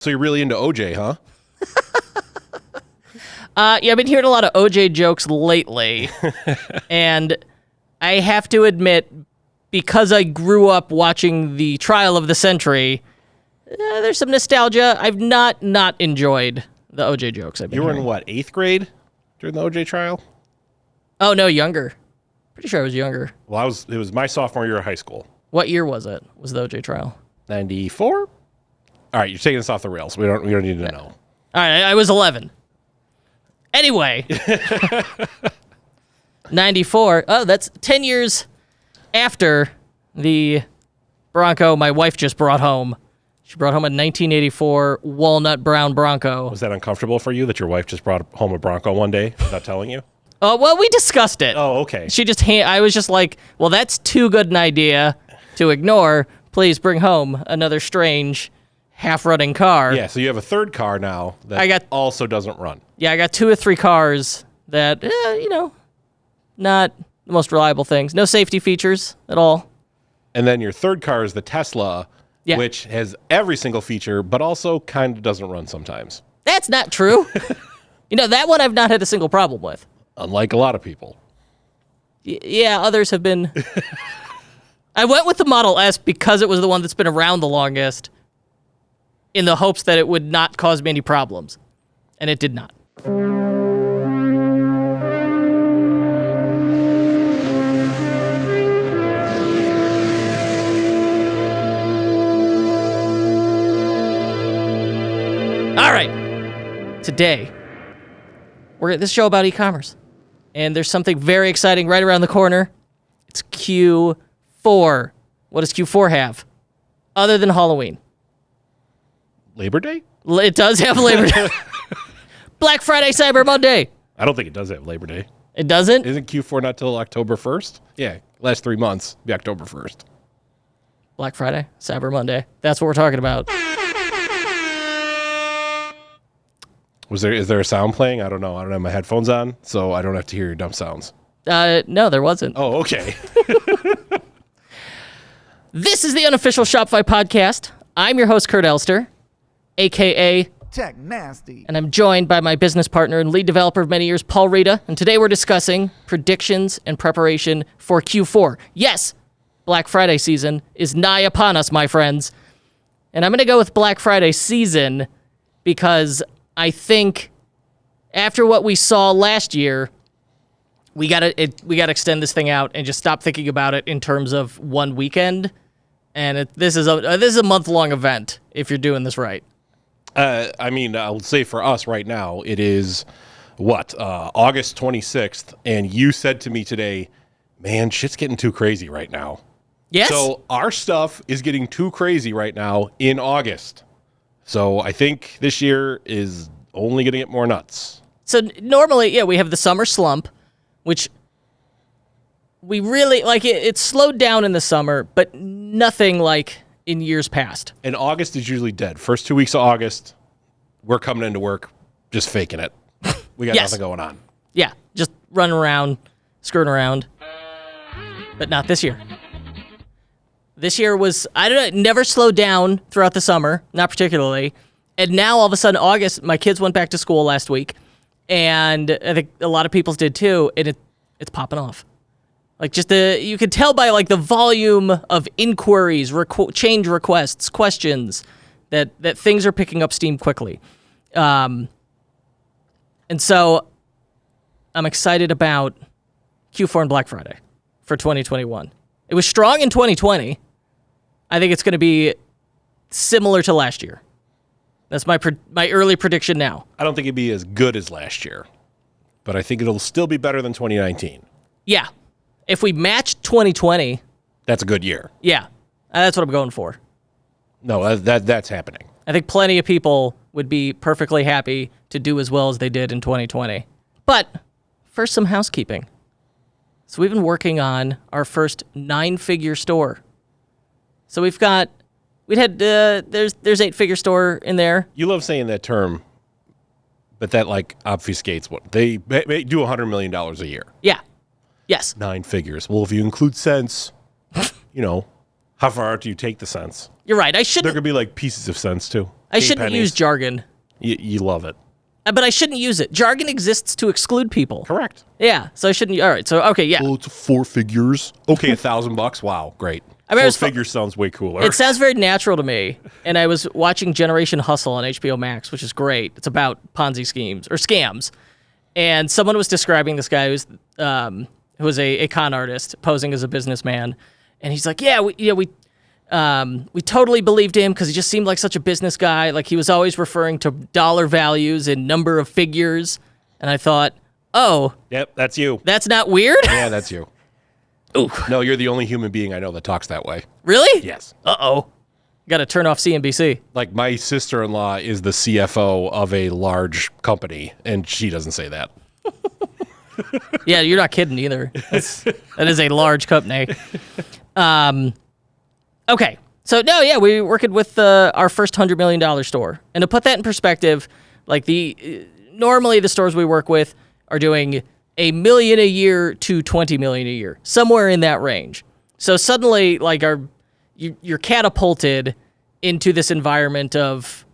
So you're really into OJ, huh? Yeah, I've been hearing a lot of OJ jokes lately. And I have to admit, because I grew up watching the trial of the century, there's some nostalgia. I've not enjoyed the OJ jokes I've been You were hearing. in what, 8th grade during the OJ trial? Oh, no, younger. Pretty sure I was younger. Well, it was my sophomore year of high school. What year was it? Was the OJ trial? 94? All right, you're taking us off the rails. We don't need to know. All right, I was 11. Anyway. 94. Oh, that's 10 years after the Bronco my wife just brought home. She brought home a 1984 walnut brown Bronco. Was that uncomfortable for you that your wife just brought home a Bronco one day without telling you? Oh, well, we discussed it. Oh, okay. I was just like, well, that's too good an idea to ignore. Please bring home another strange half-running car. Yeah, so you have a third car now that also doesn't run. Yeah, I got 2 or 3 cars that, not the most reliable things. No safety features at all. And then your third car is the Tesla, which has every single feature, but also kind of doesn't run sometimes. That's not true. That one I've not had a single problem with. Unlike a lot of people. Yeah, others have been. I went with the Model S because it was the one that's been around the longest in the hopes that it would not cause me any problems. And it did not. All right. Today, this show about e-commerce. And there's something very exciting right around the corner. It's Q4. What does Q4 have? Other than Halloween. Labor Day? It does have Labor Day. Black Friday, Cyber Monday. I don't think it does have Labor Day. It doesn't? Isn't Q4 not till October 1st? Yeah, last 3 months, be October 1st. Black Friday, Cyber Monday. That's what we're talking about. Is there a sound playing? I don't know. I don't have my headphones on, so I don't have to hear your dumb sounds. No, there wasn't. Oh, okay. This is the unofficial Shopify podcast. I'm your host, Kurt Elster, a.k.a. Tech Nasty. And I'm joined by my business partner and lead developer of many years, Paul Rita. And today we're discussing predictions and preparation for Q4. Yes, Black Friday season is nigh upon us, my friends. And I'm going to go with Black Friday season because I think after what we saw last year, we gotta extend this thing out and just stop thinking about it in terms of one weekend. And this is a month-long event if you're doing this right. I'll say for us right now, it is August 26th, and you said to me today, man, shit's getting too crazy right now. Yes. So our stuff is getting too crazy right now in August. So I think this year is only going to get more nuts. So normally, we have the summer slump, which we really like. It slowed down in the summer, but nothing like in years past. And August is usually dead. First 2 weeks of August, we're coming into work just faking it. We got nothing going on. Yeah, just running around, skirting around. But not this year. This year was, it never slowed down throughout the summer, not particularly. And now all of a sudden, August, my kids went back to school last week, and I think a lot of people's did too, and it's popping off. Like you could tell by like the volume of inquiries, change requests, questions, that things are picking up steam quickly. And so I'm excited about Q4 and Black Friday for 2021. It was strong in 2020. I think it's going to be similar to last year. That's my early prediction now. I don't think it'd be as good as last year, but I think it'll still be better than 2019. Yeah. If we match 2020... That's a good year. Yeah. That's what I'm going for. No, that's happening. I think plenty of people would be perfectly happy to do as well as they did in 2020. But first, some housekeeping. So we've been working on our first 9-figure store. So there's 8-figure store in there. You love saying that term, but that like obfuscates what they do. $100 million a year. Yeah. Yes. 9 figures. Well, if you include cents, how far out do you take the cents? You're right. I shouldn't. There could be like pieces of cents too. I shouldn't pennies. use jargon, You love it. but I shouldn't use it. Jargon exists to exclude people. Correct. Yeah, so I shouldn't. All right, so okay, yeah. Well, it's 4 figures. Okay, $1,000. Wow, great. I mean, 4 it's fu- figures sounds way cooler. It sounds very natural to me. And I was watching Generation Hustle on HBO Max, which is great. It's about Ponzi schemes or scams. And someone was describing this guy who was a con artist posing as a businessman. And he's like, yeah, we totally believed him because he just seemed like such a business guy. Like he was always referring to dollar values and number of figures. And I thought, oh, Yep, that's you. that's not weird? Yeah, that's you. Ooh. No, you're the only human being I know that talks that way. Really? Yes. Uh-oh. Got to turn off CNBC. Like my sister-in-law is the CFO of a large company, and she doesn't say that. Yeah, you're not kidding either. That is a large company. Okay. So, no, yeah, we're working with our first $100 million store. And to put that in perspective, like normally the stores we work with are doing $1 million a year to $20 million a year, somewhere in that range. So suddenly, like, you're catapulted into this environment of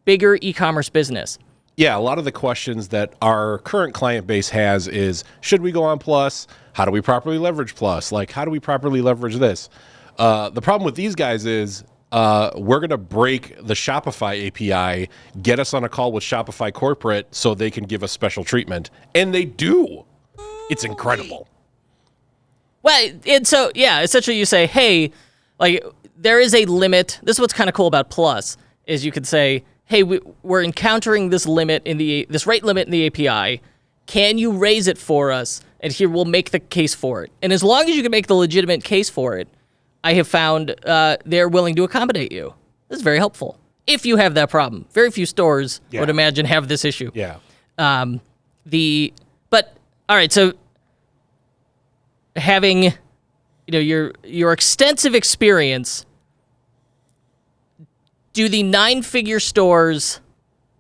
bigger e-commerce business. Yeah, a lot of the questions that our current client base has is, should we go on Plus? How do we properly leverage Plus? Like, how do we properly leverage this? The problem with these guys is we're going to break the Shopify API, get us on a call with Shopify Corporate so they can give us special treatment. And they do. It's incredible. Well, and so, yeah, essentially you say, hey, like, there is a limit. This is what's kind of cool about Plus, is you could say, hey, we're encountering this rate limit in the API. Can you raise it for us? And here, we'll make the case for it. And as long as you can make the legitimate case for it, I have found they're willing to accommodate you. This is very helpful. If you have that problem. Very few stores, I would imagine, have this issue. Yeah. But, all right, so having, your extensive experience, do the 9-figure stores,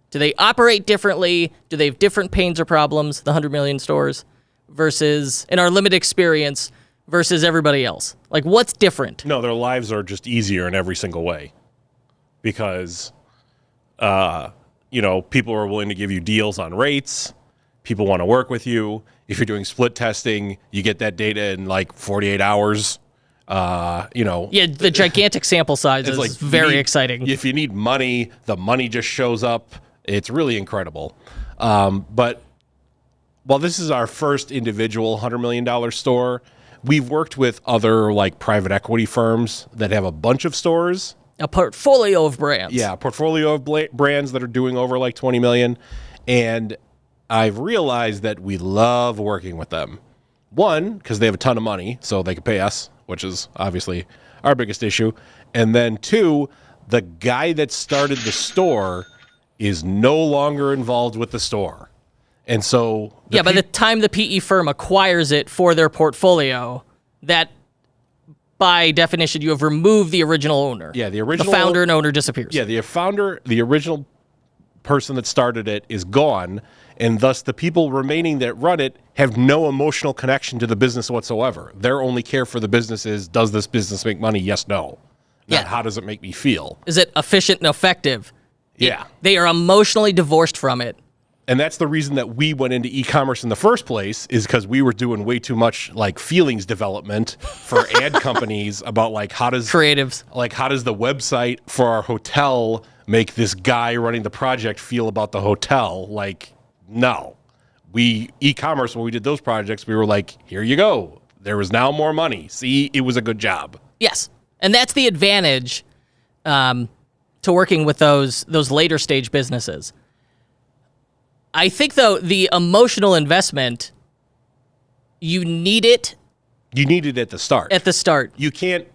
do they operate differently? Do they have different pains or problems, the 100 million stores, versus, in our limited experience, versus everybody else? Like, what's different? No, their lives are just easier in every single way because, people are willing to give you deals on rates. People want to work with you. If you're doing split testing, you get that data in like 48 hours. Yeah, the gigantic sample size is like very exciting. If you need money, the money just shows up. It's really incredible. But while this is our first individual $100 million store, we've worked with other like private equity firms that have a bunch of stores. A portfolio of brands. Yeah, a portfolio of brands that are doing over like 20 million. And I've realized that we love working with them. One, because they have a ton of money, so they can pay us, which is obviously our biggest issue. And then two, the guy that started the store is no longer involved with the store. And so... by the time the PE firm acquires it for their portfolio, that, by definition, you have removed the original owner. Yeah, the original... The founder and owner disappears. Yeah, the original person that started it is gone, and thus the people remaining that run it have no emotional connection to the business whatsoever. Their only care for the business is, does this business make money? Yes, no. Not how does it make me feel? Is it efficient and effective? Yeah. They are emotionally divorced from it. And that's the reason that we went into e-commerce in the first place, is because we were doing way too much like feelings development for ad companies about like creatives, like how does the website for our hotel make this guy running the project feel about the hotel? Like, no. E-commerce, when we did those projects, we were like, here you go. There is now more money. See, it was a good job. Yes. And that's the advantage to working with those later stage businesses. I think, though, the emotional investment, you need it. You need it at the start. At the start. You can't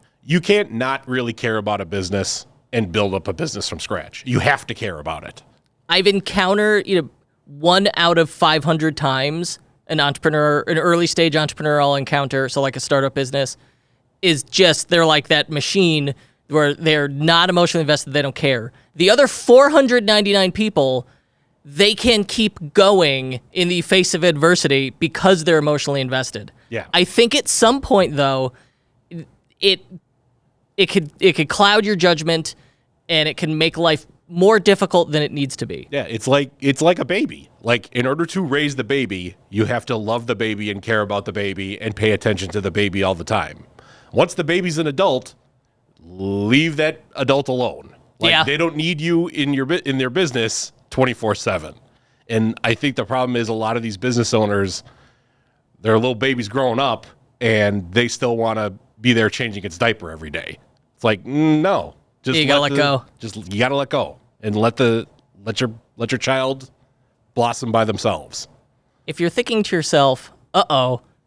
not really care about a business and build up a business from scratch. You have to care about it. I've encountered, 1 out of 500 times an early stage entrepreneurial encounter, so like a startup business, is just, they're like that machine where they're not emotionally invested, they don't care. The other 499 people, they can keep going in the face of adversity because they're emotionally invested. Yeah. I think at some point, though, it could cloud your judgment, and it can make life more difficult than it needs to be. Yeah, it's like a baby. Like, in order to raise the baby, you have to love the baby and care about the baby and pay attention to the baby all the time. Once the baby's an adult, leave that adult alone. Like, they don't need you in their business 24/7. And I think the problem is a lot of these business owners, their little baby's growing up and they still want to be there changing its diaper every day. It's like, no. You gotta let go. You gotta let go and let your child blossom by themselves. If you're thinking to yourself,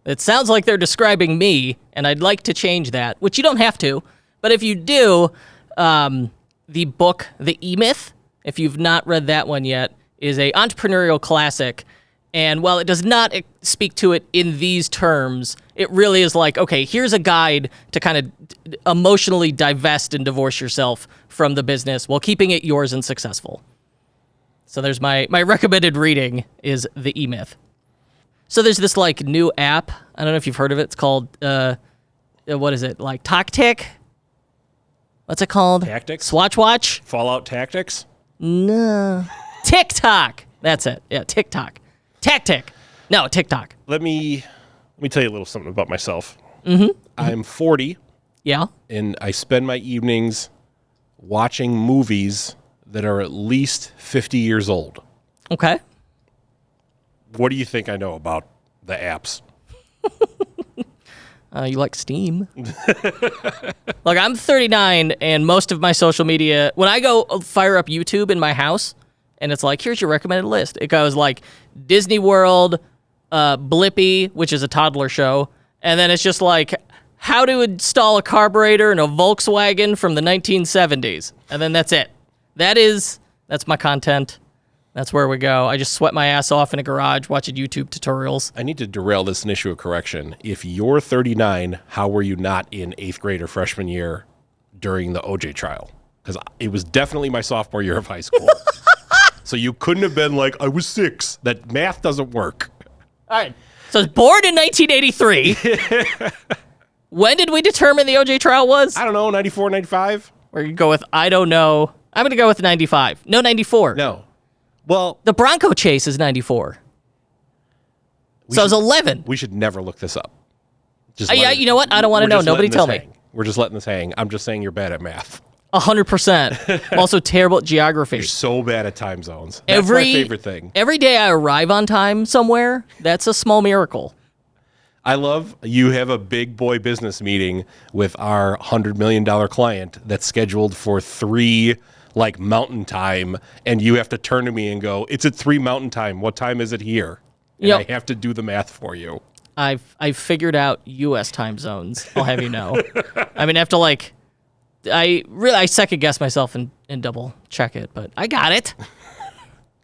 it sounds like they're describing me, and I'd like to change that, which you don't have to, but if you do, the book, The E-Myth, if you've not read that one yet, is a entrepreneurial classic, and while it does not speak to it in these terms, it really is like, okay, here's a guide to kind of emotionally divest and divorce yourself from the business while keeping it yours and successful. So there's my recommended reading is The E-Myth. So there's this like new app. I don't know if you've heard of it. It's called, what is it? Like Tactic? What's it called? Tactics? Swatch Watch? Fallout Tactics? No. TikTok. That's it. Yeah, TikTok. Tactic. No, TikTok. Let me tell you a little something about myself. I'm 40. Yeah. And I spend my evenings watching movies that are at least 50 years old. Okay. What do you think I know about the apps? You like Steam. Look, I'm 39, and most of my social media, when I go fire up YouTube in my house, and it's like, here's your recommended list. It goes like Disney World, Blippi, which is a toddler show, and then it's just like how to install a carburetor in a Volkswagen from the 1970s. And then that's it. That's my content. That's where we go. I just sweat my ass off in a garage watching YouTube tutorials. I need to derail this and issue a correction. If you're 39, how were you not in 8th grade or freshman year during the OJ trial? Because it was definitely my sophomore year of high school. So you couldn't have been like, I was 6. That math doesn't work. All right. So I was born in 1983. When did we determine the OJ trial was? I don't know, 94, 95? We're going to go with, I don't know. I'm going to go with 95. No, 94. No. Well, the Bronco chase is 94. So I was 11. We should never look this up. Yeah, you know what? I don't want to know. Nobody tell me. We're just letting this hang. I'm just saying you're bad at math. 100%. I'm also terrible at geography. You're so bad at time zones. That's my favorite thing. Every day I arrive on time somewhere, that's a small miracle. I love you have a big boy business meeting with our $100 million client that's scheduled for 3 like mountain time, and you have to turn to me and go, it's at 3 mountain time. What time is it here? And I have to do the math for you. I've figured out U.S. time zones, I'll have you know. I mean, I have to like, I second guess myself and double check it, but I got it.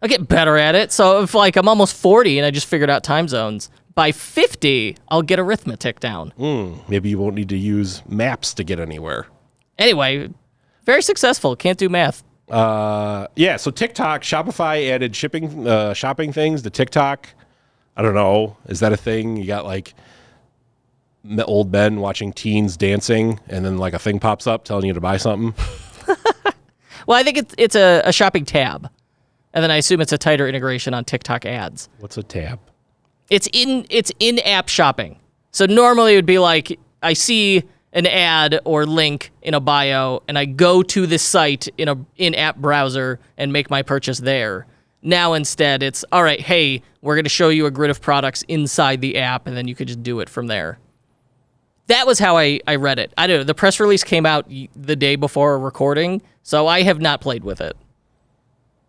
I get better at it. So if like I'm almost 40 and I just figured out time zones, by 50, I'll get arithmetic down. Maybe you won't need to use maps to get anywhere. Anyway, very successful. Can't do math. Yeah, so TikTok, Shopify added shopping things to TikTok. I don't know. Is that a thing? You got like old men watching teens dancing, and then like a thing pops up telling you to buy something. Well, I think it's a shopping tab, and then I assume it's a tighter integration on TikTok ads. What's a tab? It's in-app shopping. So normally it would be like I see an ad or link in a bio, and I go to this site in a in-app browser and make my purchase there. Now instead it's, all right, hey, we're going to show you a grid of products inside the app, and then you could just do it from there. That was how I read it. I don't know. The press release came out the day before recording, so I have not played with it.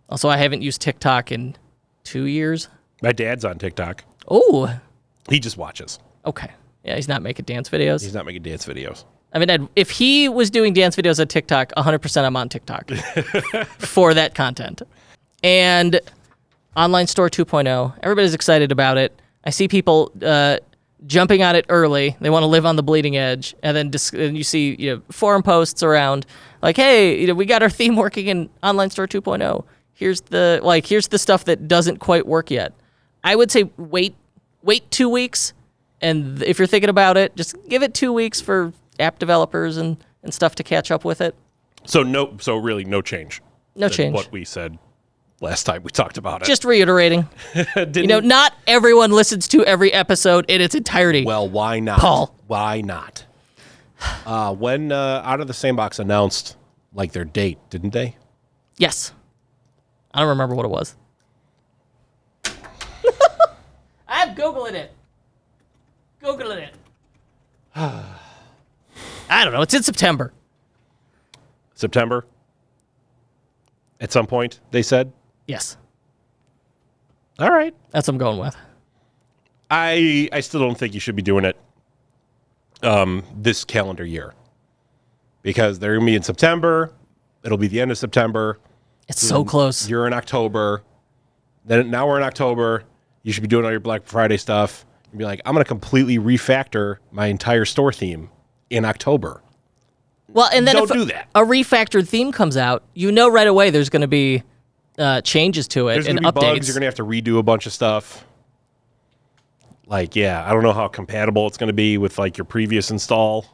Also, I haven't used TikTok in 2 years. My dad's on TikTok. Oh. He just watches. Okay. Yeah, he's not making dance videos. He's not making dance videos. I mean, if he was doing dance videos on TikTok, 100% I'm on TikTok for that content. And Online Store 2.0, everybody's excited about it. I see people jumping on it early. They want to live on the bleeding edge. And then you see forum posts around like, hey, we got our theme working in Online Store 2.0. Here's the stuff that doesn't quite work yet. I would say wait 2 weeks, and if you're thinking about it, just give it 2 weeks for app developers and stuff to catch up with it. So really no change. than change. what we said last time we talked about it. Just reiterating. Not everyone listens to every episode in its entirety. Well, why not? Paul. Why not? When Out of the Sandbox announced their date, didn't they? Yes. I don't remember what it was. I'm Googling it. I don't know. It's in September. September? At some point, they said? Yes. All right. That's what I'm going with. I still don't think you should be doing it this calendar year. Because they're going to be in September. It'll be the end of September. It's so close. You're in October. Now we're in October. You should be doing all your Black Friday stuff. And be like, I'm going to completely refactor my entire store theme in October. Well, and then Don't if do that. a refactored theme comes out, right away there's going to be changes to it There's and going to be updates. bugs. You're going to have to redo a bunch of stuff. I don't know how compatible it's going to be with your previous install.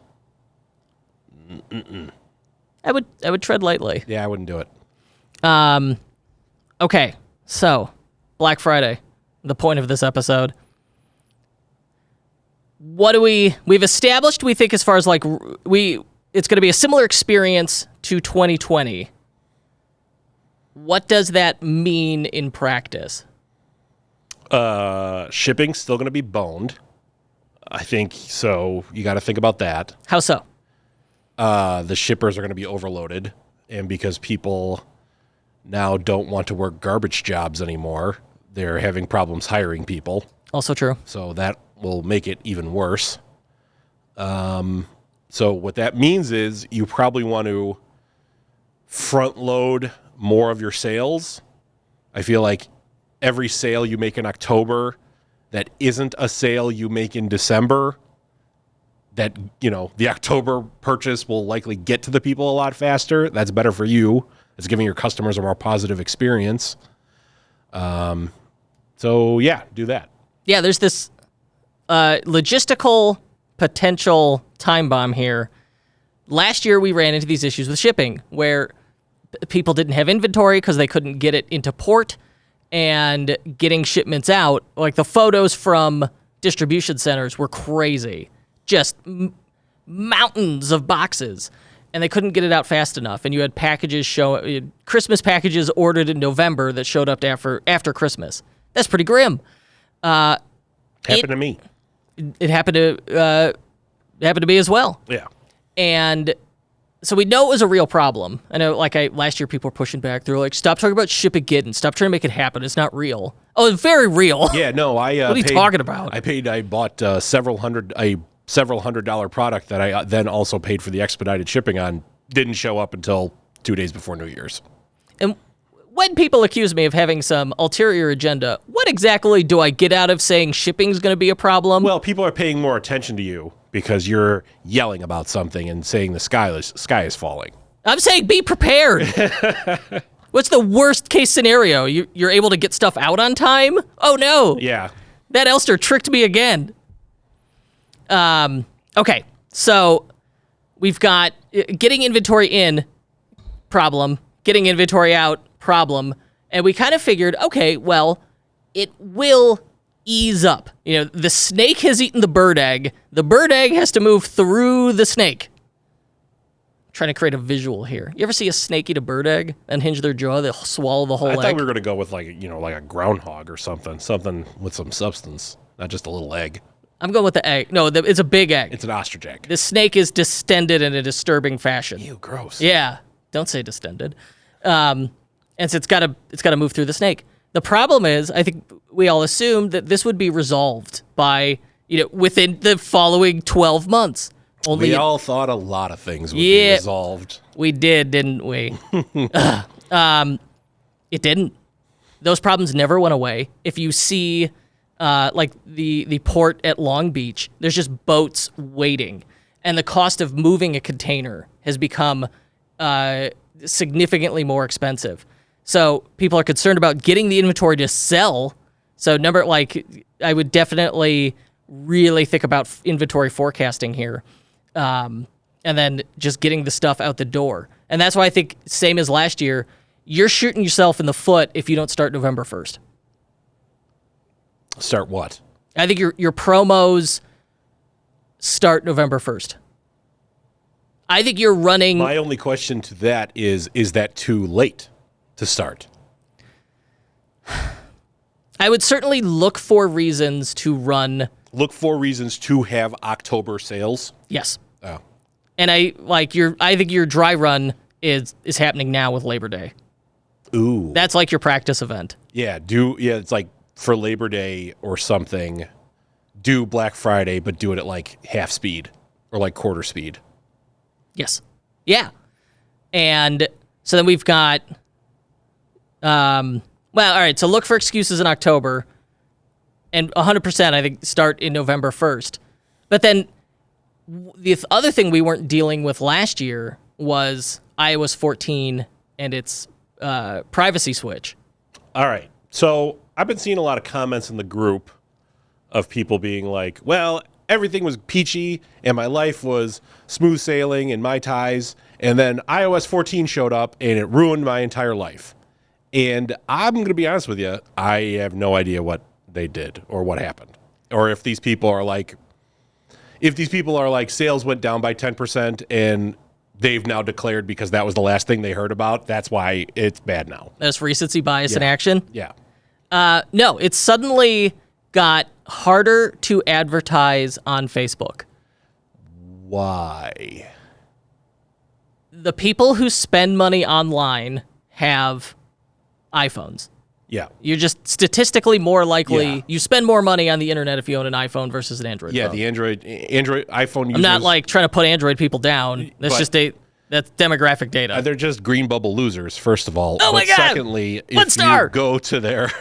I would tread lightly. Yeah, I wouldn't do it. Okay, so Black Friday, the point of this episode. What do we've established? We think as far as it's going to be a similar experience to 2020. What does that mean in practice? Shipping's still going to be boned. I think so. You got to think about that. How so? The shippers are going to be overloaded, and because people now don't want to work garbage jobs anymore, they're having problems hiring people. Also true. So that will make it even worse. So what that means is you probably want to front load more of your sales. I feel like every sale you make in October that isn't a sale you make in December, that, the October purchase will likely get to the people a lot faster. That's better for you. It's giving your customers a more positive experience. So yeah, do that. Yeah, there's this logistical potential time bomb here. Last year, we ran into these issues with shipping where people didn't have inventory because they couldn't get it into port, and getting shipments out. The photos from distribution centers were crazy. Just mountains of boxes, and they couldn't get it out fast enough. And you had Christmas packages ordered in November that showed up after Christmas. That's pretty grim. Happened to me. It happened to me as well. Yeah. And so we know it was a real problem. I know, last year people were pushing back. They were like, stop talking about Ship-It-Giddin'. Stop trying to make it happen. It's not real. Oh, it's very real. Yeah, no, what are you talking about? I bought several $100 product that I then also paid for the expedited shipping on. Didn't show up until 2 days before New Year's. And when people accuse me of having some ulterior agenda, what exactly do I get out of saying shipping's going to be a problem? Well, people are paying more attention to you because you're yelling about something and saying the sky is falling. I'm saying be prepared. What's the worst case scenario? You're able to get stuff out on time? Oh, no. Yeah. That Elster tricked me again. Okay, so we've got getting inventory in, problem, getting inventory out, problem, and we kind of figured, okay, well, it will ease up. The snake has eaten the bird egg. The bird egg has to move through the snake. I'm trying to create a visual here. You ever see a snake eat a bird egg, unhinge their jaw, they'll swallow the whole egg? I thought we were going to go with like a groundhog or something with some substance, not just a little egg. I'm going with the egg. No, it's a big egg. It's an ostrich egg. The snake is distended in a disturbing fashion. Ew, gross. Yeah, don't say distended. And so it's got to move through the snake. The problem is, I think we all assumed that this would be resolved by within the following 12 months. We all thought a lot of things would be resolved. We did, didn't we? It didn't. Those problems never went away. If you see the port at Long Beach, there's just boats waiting. And the cost of moving a container has become significantly more expensive. So people are concerned about getting the inventory to sell. So I would definitely really think about inventory forecasting here. And then just getting the stuff out the door. And that's why I think, same as last year, you're shooting yourself in the foot if you don't start November 1st. Start what? I think your promos start November 1st. I think you're running... My only question to that is that too late to start? I would certainly look for reasons to run... Look for reasons to have October sales? Yes. Oh. And I think your dry run is happening now with Labor Day. Ooh. That's like your practice event. Yeah, it's like for Labor Day or something, do Black Friday, but do it at like half speed or like quarter speed. Yes. Yeah. And so then we've got, all right, so look for excuses in October, and 100%, I think, start in November 1st. But then the other thing we weren't dealing with last year was iOS 14 and its privacy switch. All right. So I've been seeing a lot of comments in the group of people being like, well, everything was peachy and my life was smooth sailing and my ties. And then iOS 14 showed up and it ruined my entire life. And I'm going to be honest with you. I have no idea what they did or what happened. Or if these people are like, sales went down by 10% and they've now declared because that was the last thing they heard about, that's why it's bad now. That's recency bias in action? Yeah. No, it's suddenly got harder to advertise on Facebook. Why? The people who spend money online have iPhones. Yeah. You're just statistically more likely, Yeah. you spend more money on the internet if you own an iPhone versus an Android phone. The Android iPhone users. I'm not like trying to put Android people down. That's just that's demographic data. They're just green bubble losers, first of all. Oh my God! Secondly, One star! You go to their...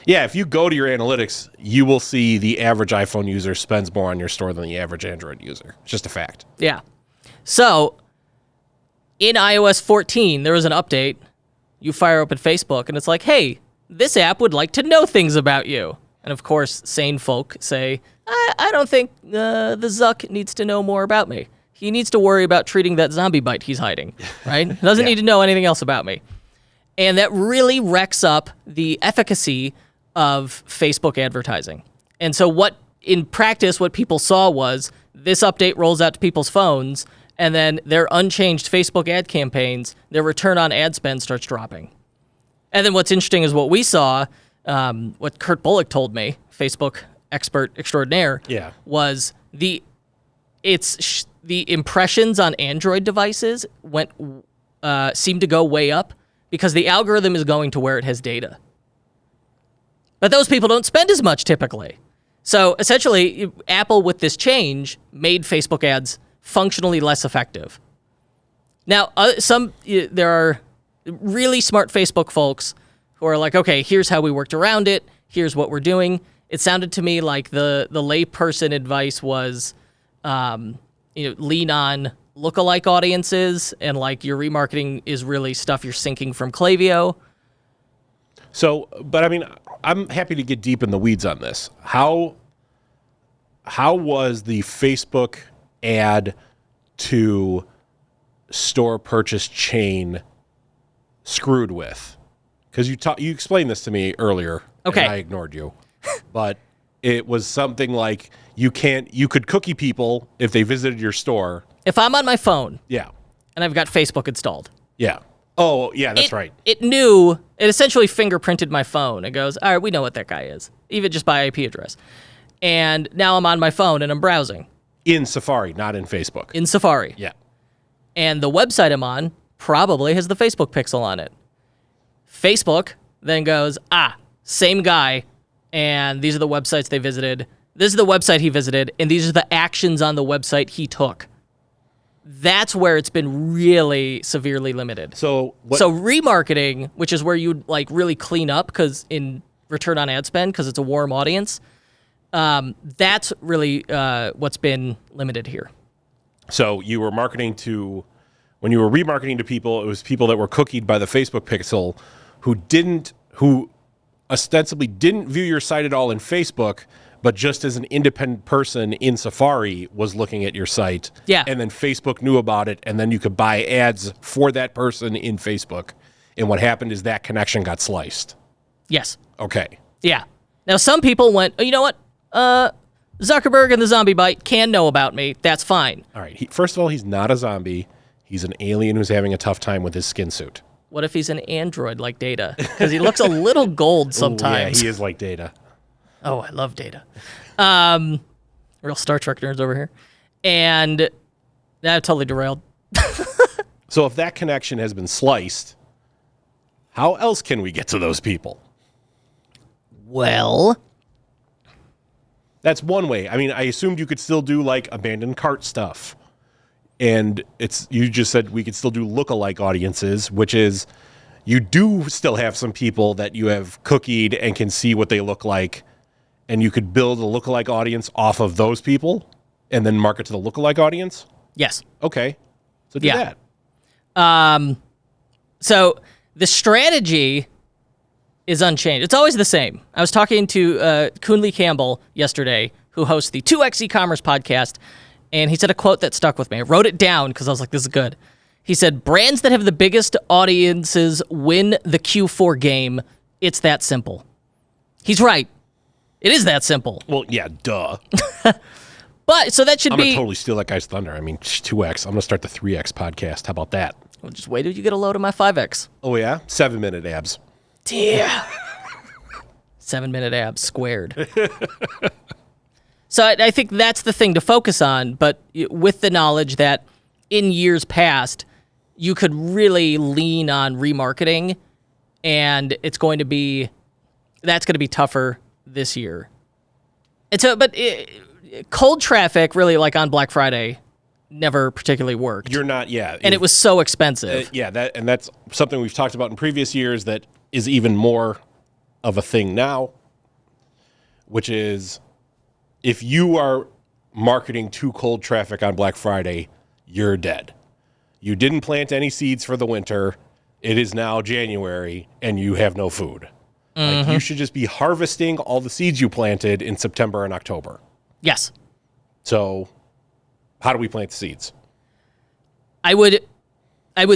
Yeah, if you go to your analytics, you will see the average iPhone user spends more on your store than the average Android user. It's just a fact. Yeah. So, in iOS 14, there was an update. You fire open Facebook, and it's like, hey, this app would like to know things about you. And of course, sane folk say, I don't think the Zuck needs to know more about me. He needs to worry about treating that zombie bite he's hiding, right? He doesn't need to know anything else about me. And that really wrecks up the efficacy of Facebook advertising. And so in practice, what people saw was this update rolls out to people's phones, and then their unchanged Facebook ad campaigns, their return on ad spend starts dropping. And then what's interesting is what we saw, what Kurt Bullock told me, Facebook expert extraordinaire, was the impressions on Android devices seemed to go way up because the algorithm is going to where it has data. But those people don't spend as much typically. So essentially, Apple, with this change, made Facebook ads functionally less effective. Now, there are really smart Facebook folks who are like, okay, here's how we worked around it. Here's what we're doing. It sounded to me like the layperson advice was, lean on lookalike audiences, and like your remarketing is really stuff you're syncing from Klaviyo. So, but I mean, I'm happy to get deep in the weeds on this. How was the Facebook ad to store purchase chain screwed with? Because you explained this to me earlier, okay, and I ignored you. But it was something like you could cookie people if they visited your store. If I'm on my phone, yeah, and I've got Facebook installed, yeah. Oh, yeah, that's right. It essentially fingerprinted my phone. It goes, all right, we know what that guy is, even just by IP address. And now I'm on my phone and I'm browsing. In Safari, not in Facebook. In Safari. Yeah. And the website I'm on probably has the Facebook pixel on it. Facebook then goes, same guy, and these are the websites they visited. This is the website he visited, and these are the actions on the website he took. That's where it's been really severely limited. So remarketing, which is where you'd like really clean up because in return on ad spend, because it's a warm audience, that's really what's been limited here. So you were when you were remarketing to people, it was people that were cookied by the Facebook pixel who ostensibly didn't view your site at all in Facebook, but just as an independent person in Safari was looking at your site. Yeah. And then Facebook knew about it, and then you could buy ads for that person in Facebook. and what happened is that connection got sliced. Yes. Okay. Yeah. Now, some people went, oh, you know what? Zuckerberg and the zombie bite can know about me. That's fine. All right. First of all, he's not a zombie. He's an alien who's having a tough time with his skin suit. What if he's an android like Data? Because he looks a little gold sometimes. Ooh, yeah, he is like Data. Oh, I love Data. Real Star Trek nerds over here. And that totally derailed. So if that connection has been sliced, how else can we get to those people? Well, that's one way. I mean, I assumed you could still do like abandoned cart stuff. And you just said we could still do lookalike audiences, which is you do still have some people that you have cookied and can see what they look like. And you could build a lookalike audience off of those people and then market to the lookalike audience? Yes. Okay. So do that. So the strategy is unchanged. It's always the same. I was talking to Kunle Campbell yesterday, who hosts the 2X e-commerce podcast, and he said a quote that stuck with me. I wrote it down because I was like, this is good. He said, brands that have the biggest audiences win the Q4 game. It's that simple. He's right. It is that simple. Well, yeah, duh. But, so that should I'm be... going to totally steal that guy's thunder. I mean, 2X. I'm going to start the 3X podcast. How about that? Well, just wait till you get a load of my 5X. Oh, yeah? 7-minute abs. Yeah. 7-minute abs squared. So I think that's the thing to focus on, but with the knowledge that in years past, you could really lean on remarketing, and that's going to be tougher this year. And so, but cold traffic really, like on Black Friday, never particularly worked. You're not, yeah. And it was so expensive. That's something we've talked about in previous years that is even more of a thing now, which is if you are marketing to cold traffic on Black Friday, you're dead. You didn't plant any seeds for the winter. It is now January, and you have no food. Like, you should just be harvesting all the seeds you planted in September and October. Yes. So how do we plant the seeds? I would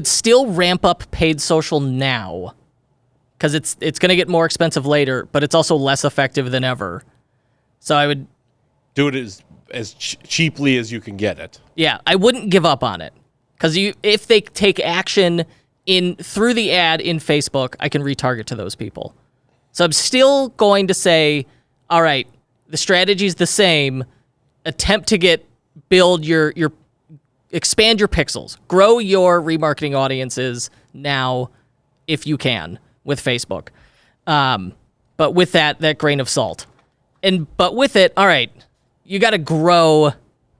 still ramp up paid social now, because it's going to get more expensive later, but it's also less effective than ever. So I would do it as cheaply as you can get it. Yeah, I wouldn't give up on it, because if they take action through the ad in Facebook, I can retarget to those people. So I'm still going to say, all right, the strategy's the same. Attempt to build your expand your pixels, grow your remarketing audiences now, if you can, with Facebook. But with that grain of salt, but with it, all right, you got to grow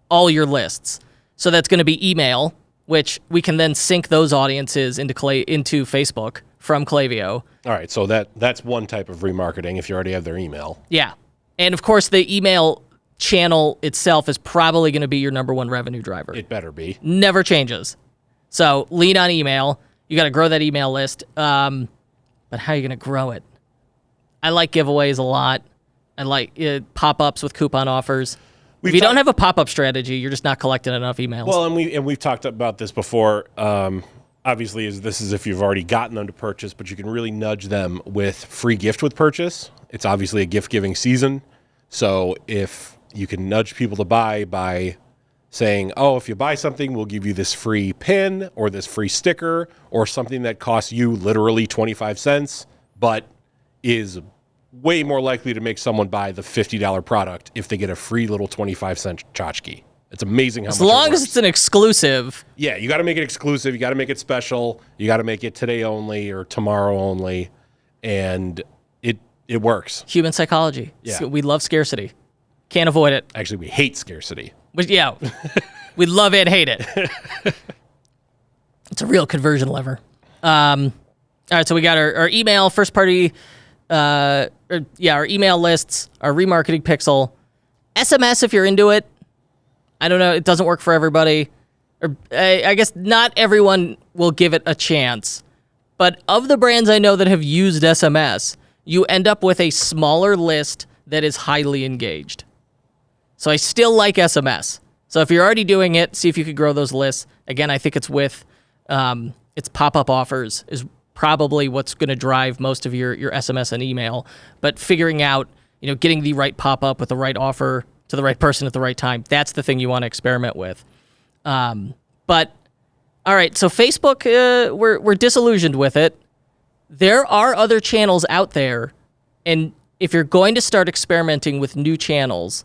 all your lists. So that's going to be email, which we can then sync those audiences into Facebook from Klaviyo. All right, so that's one type of remarketing if you already have their email. Yeah. And of course, the email channel itself is probably going to be your number one revenue driver. It better be. Never changes. So lean on email. You got to grow that email list. But how are you going to grow it? I like giveaways a lot. I like pop-ups with coupon offers. If you don't have a pop-up strategy, you're just not collecting enough emails. Well, and we've talked about this before. Obviously, this is if you've already gotten them to purchase, but you can really nudge them with free gift with purchase. It's obviously a gift-giving season. So if you can nudge people to buy by saying, oh, if you buy something, we'll give you this free pin or this free sticker or something that costs you literally 25 cents, but is way more likely to make someone buy the $50 product if they get a free little 25-cent tchotchke. It's amazing how much as long as it's an exclusive. Yeah, you got to make it exclusive. You got to make it special. You got to make it today only or tomorrow only, and it works. Human psychology. Yeah. We love scarcity. Can't avoid it. Actually, we hate scarcity. But yeah, we love it, hate it. It's a real conversion lever. All right, so we got our email, first party, our email lists, our remarketing pixel, SMS if you're into it. I don't know, it doesn't work for everybody. Or I guess not everyone will give it a chance. But of the brands I know that have used SMS, you end up with a smaller list that is highly engaged. So I still like SMS. So if you're already doing it, see if you could grow those lists. Again, I think it's with its pop-up offers is probably what's going to drive most of your SMS and email. But figuring out, getting the right pop-up with the right offer to the right person at the right time, that's the thing you want to experiment with. But, all right, so Facebook, we're disillusioned with it. There are other channels out there, and if you're going to start experimenting with new channels,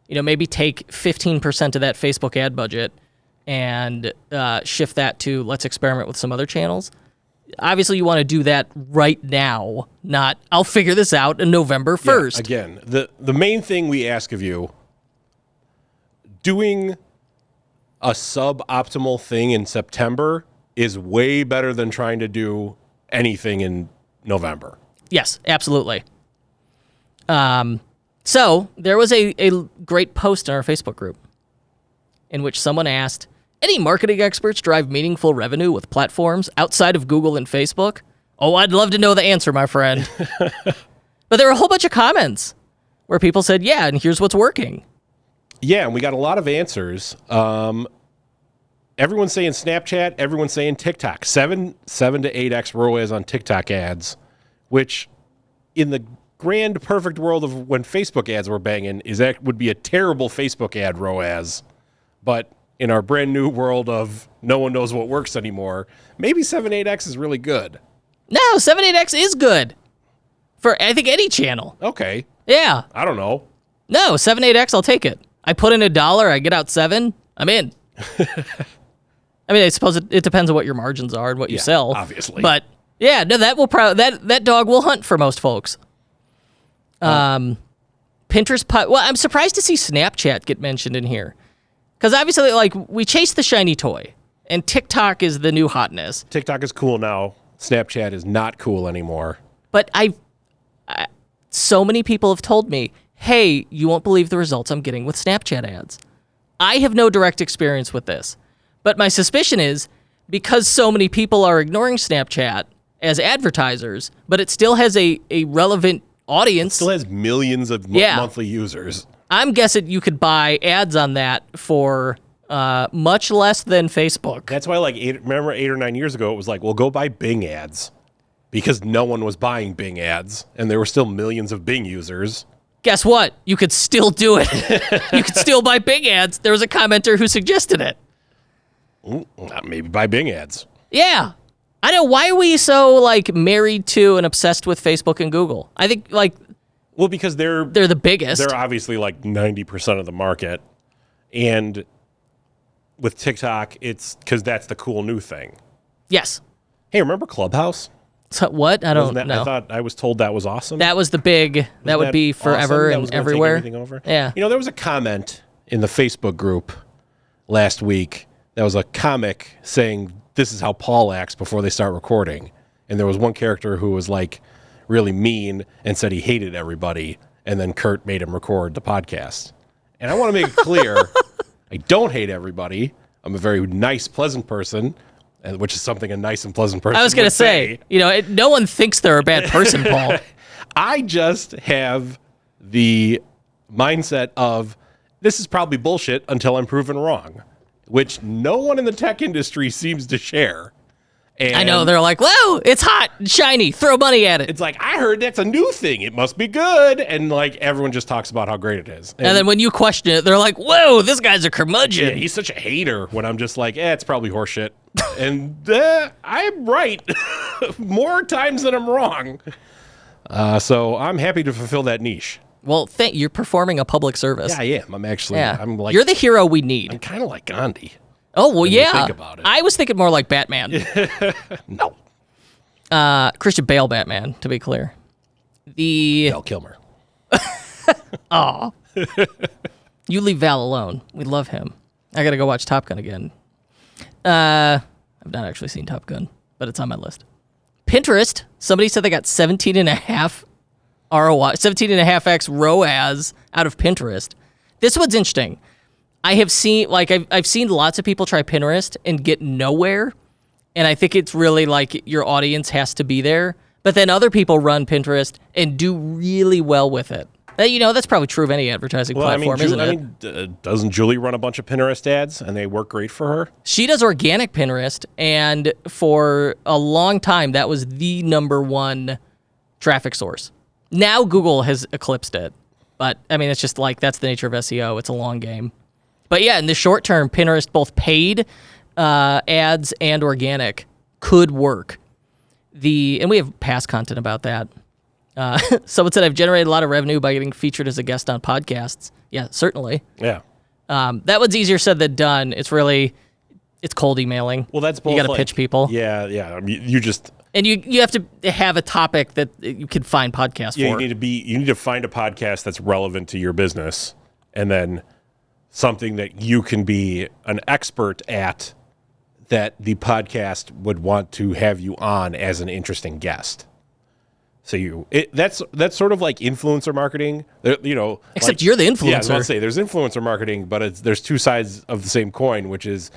maybe take 15% of that Facebook ad budget and shift that to let's experiment with some other channels. Obviously, you want to do that right now, not I'll figure this out in November 1st. Yeah, again, the main thing we ask of you, doing a suboptimal thing in September is way better than trying to do anything in November. Yes, absolutely. So there was a great post in our Facebook group in which someone asked, any marketing experts drive meaningful revenue with platforms outside of Google and Facebook? Oh, I'd love to know the answer, my friend. But there were a whole bunch of comments where people said, yeah, and here's what's working. Yeah, and we got a lot of answers. Everyone's saying Snapchat, everyone's saying TikTok. 7 to 8x ROAS on TikTok ads, which in the grand perfect world of when Facebook ads were banging, would be a terrible Facebook ad ROAS. But in our brand new world of no one knows what works anymore, maybe 7, 8x is really good. No, 7, 8x is good for, I think, any channel. Okay. Yeah. I don't know. No, 7, 8x, I'll take it. I put in $1, I get out 7, I'm in. I mean, I suppose it depends on what your margins are and what you sell. Obviously. But yeah, no, that dog will hunt for most folks. Pinterest, well, I'm surprised to see Snapchat get mentioned in here. Because obviously, we chase the shiny toy, and TikTok is the new hotness. TikTok is cool now. Snapchat is not cool anymore. But so many people have told me, hey, you won't believe the results I'm getting with Snapchat ads. I have no direct experience with this. But my suspicion is, because so many people are ignoring Snapchat as advertisers, but it still has a relevant audience. It still has millions of monthly users. I'm guessing you could buy ads on that for much less than Facebook. That's why, 8 or 9 years ago, it was like, well, go buy Bing ads. Because no one was buying Bing ads, and there were still millions of Bing users. Guess what? You could still do it. You could still buy Bing ads. There was a commenter who suggested it. Maybe buy Bing ads. Yeah. I know. Why are we so, married to and obsessed with Facebook and Google? I think, well, because they're the biggest. They're obviously 90% of the market. And with TikTok, it's because that's the cool new thing. Yes. Hey, remember Clubhouse? So what? I don't know. I was told that was awesome. That was the big, that would be forever awesome? and everywhere. Take everything over? Yeah. There was a comment in the Facebook group last week. That was a comic saying, this is how Paul acts before they start recording. And there was one character who was really mean and said he hated everybody. And then Kurt made him record the podcast. And I want to make it clear, I don't hate everybody. I'm a very nice, pleasant person, which is something a nice and pleasant person I was going to say, no one thinks they're a bad person, Paul. I just have the mindset of this is probably bullshit until I'm proven wrong, which no one in the tech industry seems to share. And I know, they're like, whoa, it's hot and shiny, throw money at it. It's like, I heard that's a new thing. It must be good. And everyone just talks about how great it is. And then when you question it, they're like, whoa, this guy's a curmudgeon. Yeah, he's such a hater when I'm just like, it's probably horseshit. And I'm right more times than I'm wrong. So I'm happy to fulfill that niche. Well, you're performing a public service. Yeah, I am. I'm actually, you're the hero we need. I'm kind of like Gandhi. Oh, well, yeah. Think about it. I was thinking more like Batman. No. Christian Bale Batman, to be clear. Val Kilmer. Aw. You leave Val alone. We love him. I got to go watch Top Gun again. I've not actually seen Top Gun, but it's on my list. Pinterest. Somebody said they got 17.5 ROI, 17.5x ROAS out of Pinterest. This one's interesting. I have seen, I've seen lots of people try Pinterest and get nowhere. And I think it's really your audience has to be there. But then other people run Pinterest and do really well with it. That's probably true of any advertising platform, isn't it? Doesn't Julie run a bunch of Pinterest ads and they work great for her? She does organic Pinterest, and for a long time, that was the number one traffic source. Now Google has eclipsed it, but it's just that's the nature of SEO. It's a long game. But yeah, in the short term, Pinterest, both paid ads and organic, could work. And we have past content about that. Someone said, I've generated a lot of revenue by getting featured as a guest on podcasts. Yeah, certainly. Yeah. That one's easier said than done. It's cold emailing. Well, that's both. You got to pitch people. Yeah. You just... And you have to have a topic that you can find podcasts for. You need to find a podcast that's relevant to your business, and then something that you can be an expert at that the podcast would want to have you on as an interesting guest. So that's sort of like influencer marketing, Except you're the influencer. Yeah, I was about to say there's influencer marketing, but there's two sides of the same coin, which is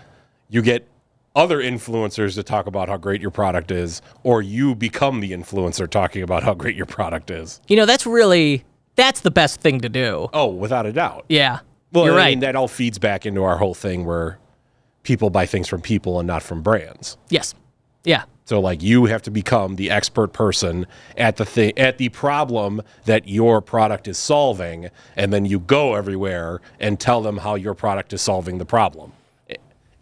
you get other influencers to talk about how great your product is, or you become the influencer talking about how great your product is. That's the best thing to do. Oh, without a doubt. Yeah. Well, you're right. That all feeds back into our whole thing where people buy things from people and not from brands. Yes. Yeah. So you have to become the expert person at the problem that your product is solving, and then you go everywhere and tell them how your product is solving the problem.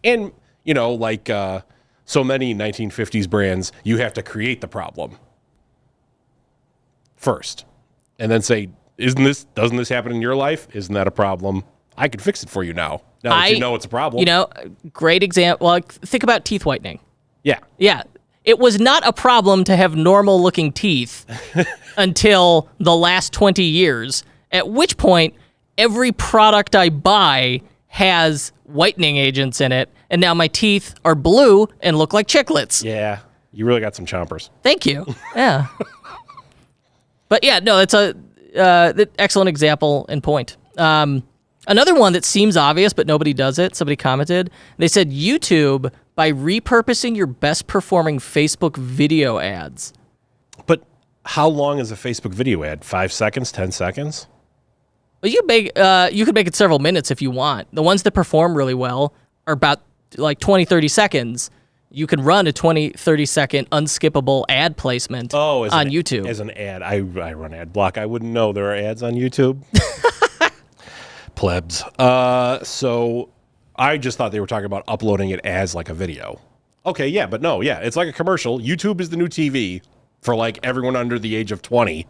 And so many 1950s brands, you have to create the problem first, and then say, doesn't this happen in your life? Isn't that a problem? I can fix it for you now that you know it's a problem. Great example. Well, think about teeth whitening. Yeah. Yeah. It was not a problem to have normal-looking teeth until the last 20 years, at which point every product I buy has whitening agents in it, and now my teeth are blue and look like chiclets. Yeah. You really got some chompers. Thank you. Yeah. But yeah, no, it's an excellent example and point. Another one that seems obvious, but nobody does it, somebody commented. They said YouTube by repurposing your best performing Facebook video ads. But how long is a Facebook video ad? 5 seconds, 10 seconds? Well, you could make it several minutes if you want. The ones that perform really well are about 20, 30 seconds. You can run a 20, 30 second unskippable ad placement on YouTube. As an ad. I run ad block. I wouldn't know there are ads on YouTube. Plebs. So I just thought they were talking about uploading it as a video. Okay, yeah, but no, yeah, it's like a commercial. YouTube is the new TV for everyone under the age of 20.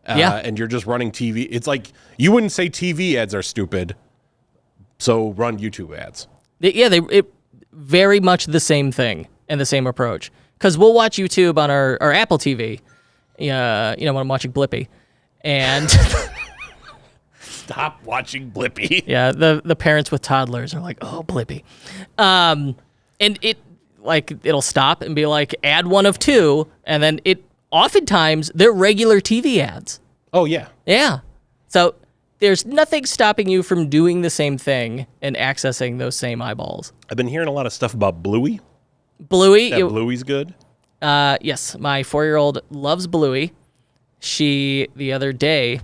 And you're just running TV. It's you wouldn't say TV ads are stupid, so run YouTube ads. It very much the same thing and the same approach. Because we'll watch YouTube on our Apple TV, when I'm watching Blippi, and... Stop watching Blippi. Yeah, the parents with toddlers are like, oh, Blippi. And it'll stop and be ad one of two, and then oftentimes they're regular TV ads. Oh, yeah. Yeah. So there's nothing stopping you from doing the same thing and accessing those same eyeballs. I've been hearing a lot of stuff about Bluey. Bluey. Bluey's good? Yes, my 4-year-old loves Bluey. She, the other day,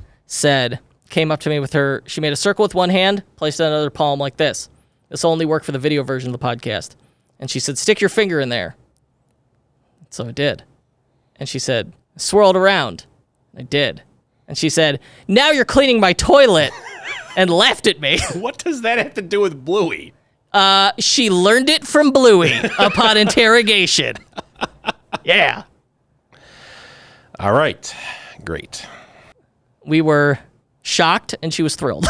came up to me with she made a circle with one hand, placed it on another palm like this. This will only work for the video version of the podcast. And she said, stick your finger in there. So I did. And she said, swirl it around. I did. And she said, now you're cleaning my toilet, and laughed at me. What does that have to do with Bluey? She learned it from Bluey upon interrogation. Yeah. All right. Great. We were shocked, and she was thrilled.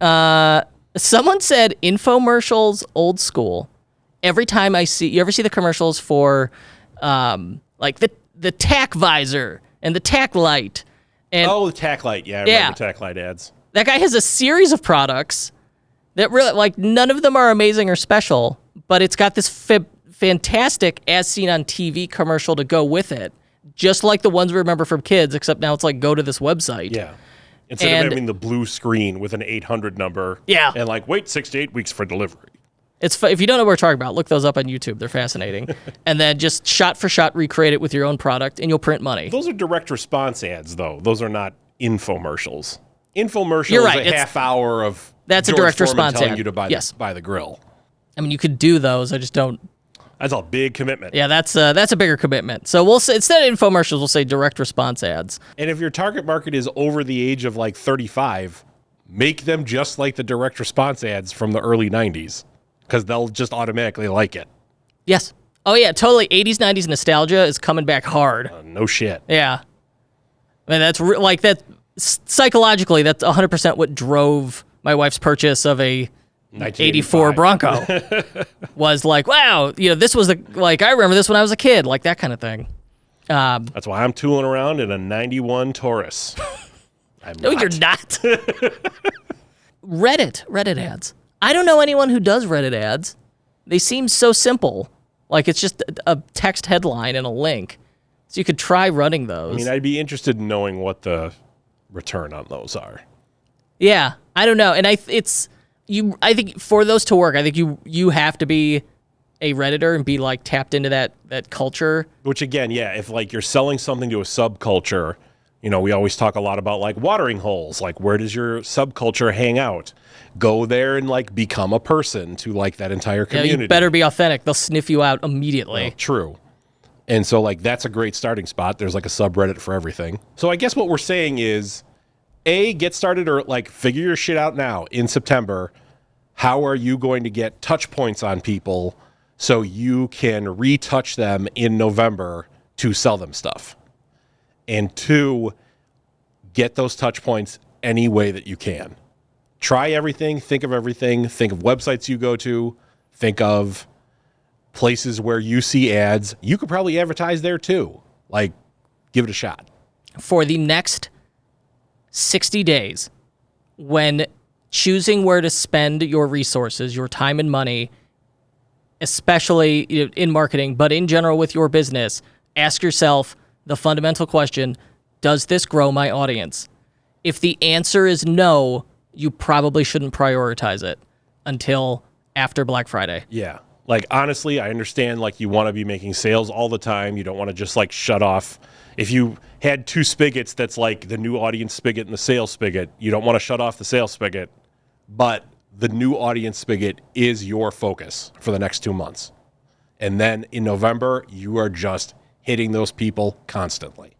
Someone said infomercials old school. Every time you ever see the commercials for the tack visor and the tack light. And the tack light. Yeah, I remember tack light ads. That guy has a series of products that really, none of them are amazing or special, but it's got this fantastic as seen on TV commercial to go with it. Just like the ones we remember from kids, except now it's go to this website. Yeah. Instead of having the blue screen with an 800 number. Yeah. And wait 6 to 8 weeks for delivery. If you don't know what we're talking about, look those up on YouTube. They're fascinating. And then just shot for shot recreate it with your own product, and you'll print money. Those are direct response ads, though. Those are not infomercials. Infomercial You're right. is a half hour of that's George a direct Foreman response telling ad. you to buy, Yes. buy the grill. I mean, you could do those. I just don't. That's a big commitment. Yeah, that's a bigger commitment. So we'll say, instead of infomercials, we'll say direct response ads. And if your target market is over the age of like 35, make them just like the direct response ads from the early 90s, because they'll just automatically like it. Yes. Oh, yeah, totally. 80s, 90s nostalgia is coming back hard. No shit. Yeah. I mean, that's like that. Psychologically, that's 100% what drove my wife's purchase of a 84 Bronco. Was like, wow, this was I remember this when I was a kid, like that kind of thing. That's why I'm tooling around in a 91 Taurus. No, you're not. Reddit ads. I don't know anyone who does Reddit ads. They seem so simple. Like it's just a text headline and a link. So you could try running those. I mean, I'd be interested in knowing what the return on those are. Yeah, I don't know. And I think for those to work, I think you have to be a Redditor and be like tapped into that culture. Which again, yeah, if like you're selling something to a subculture, we always talk a lot about like watering holes. Like, where does your subculture hang out? Go there and like become a person to like that entire community. You better be authentic. They'll sniff you out immediately. Well, true. And so like that's a great starting spot. There's like a subreddit for everything. So I guess what we're saying is, get started or like figure your shit out now in September. How are you going to get touch points on people so you can retouch them in November to sell them stuff? And 2, get those touch points any way that you can. Try everything, think of websites you go to, think of places where you see ads. You could probably advertise there too. Like, give it a shot. For the next 60 days, when choosing where to spend your resources, your time and money, especially in marketing, but in general with your business, ask yourself the fundamental question, does this grow my audience? If the answer is no, you probably shouldn't prioritize it until after Black Friday. Yeah. Like, honestly, I understand, like, you want to be making sales all the time. You don't want to just, like, shut off. If you had 2 spigots that's, like, the new audience spigot and the sales spigot, you don't want to shut off the sales spigot. But the new audience spigot is your focus for the next 2 months. And then in November, you are just hitting those people constantly.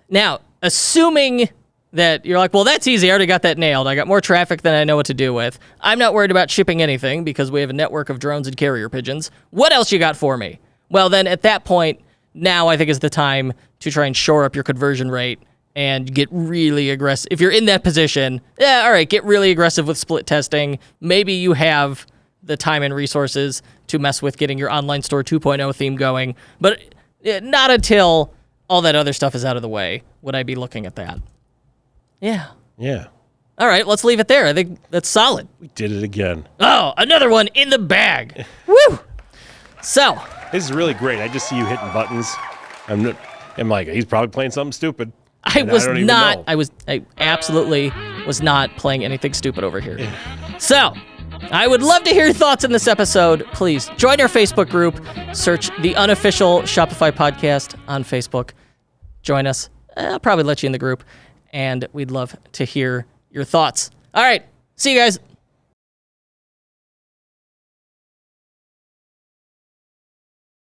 Now, assuming that you're like, well, that's easy. I already got that nailed. I got more traffic than I know what to do with. I'm not worried about shipping anything because we have a network of drones and carrier pigeons. What else you got for me? Well, then at that point, now I think is the time to try and shore up your conversion rate and get really aggressive. If you're in that position, all right, get really aggressive with split testing. Maybe you have the time and resources to mess with getting your online store 2.0 theme going, but not until all that other stuff is out of the way would I be looking at that. Yeah. All right, let's leave it there. I think that's solid. We did it again. Oh, another one in the bag. Woo! So. This is really great. I just see you hitting buttons. I'm like, he's probably playing something stupid. I absolutely was not playing anything stupid over here. So, I would love to hear your thoughts in this episode. Please join our Facebook group. Search the unofficial Shopify podcast on Facebook. Join us. I'll probably let you in the group. And we'd love to hear your thoughts. All right. See you guys.